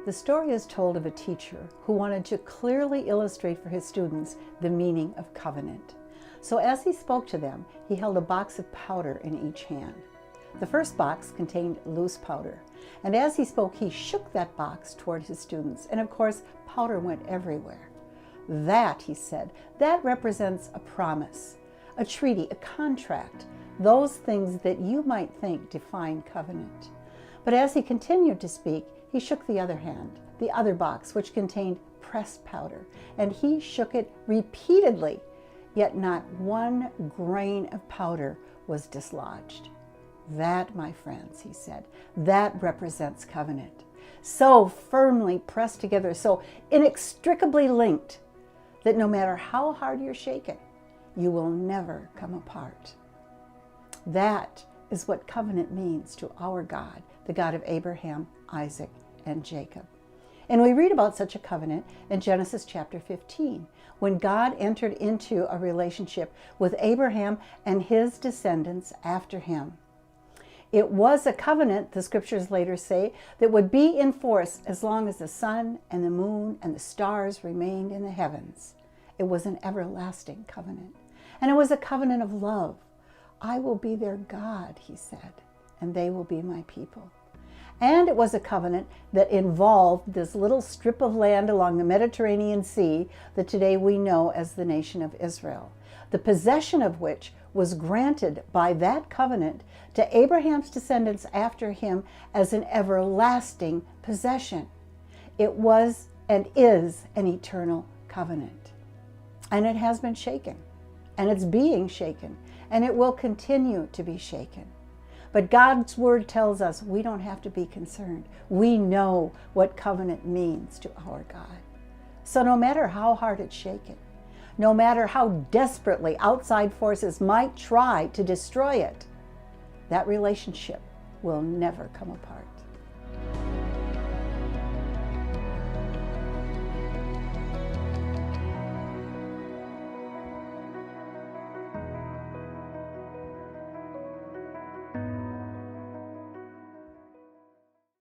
The story is told of a teacher who wanted to clearly illustrate for his students the meaning of covenant. So as he spoke to them, he held a box of powder in each hand. The first box contained loose powder, and as he spoke, he shook that box toward his students, and of course, powder went everywhere. That, he said, that represents a promise, a treaty, a contract, those things that you might think define covenant. But as he continued to speak, he shook the other hand, the other box, which contained pressed powder, and he shook it repeatedly, yet not one grain of powder was dislodged. That, my friends, he said, that represents covenant. So firmly pressed together, so inextricably linked, that no matter how hard you're shaken, you will never come apart. That is what covenant means to our God, the God of Abraham, Isaac, and Jacob. And we read about such a covenant in Genesis chapter 15, when God entered into a relationship with Abraham and his descendants after him. It was a covenant, the scriptures later say, that would be in force as long as the sun and the moon and the stars remained in the heavens. It was an everlasting covenant. And it was a covenant of love. I will be their God, he said, and they will be my people. And it was a covenant that involved this little strip of land along the Mediterranean Sea that today we know as the nation of Israel, the possession of which was granted by that covenant to Abraham's descendants after him as an everlasting possession. It was and is an eternal covenant. And it has been shaken, and it's being shaken, and it will continue to be shaken. But God's word tells us we don't have to be concerned. We know what covenant means to our God. So no matter how hard it's shaken, no matter how desperately outside forces might try to destroy it, that relationship will never come apart.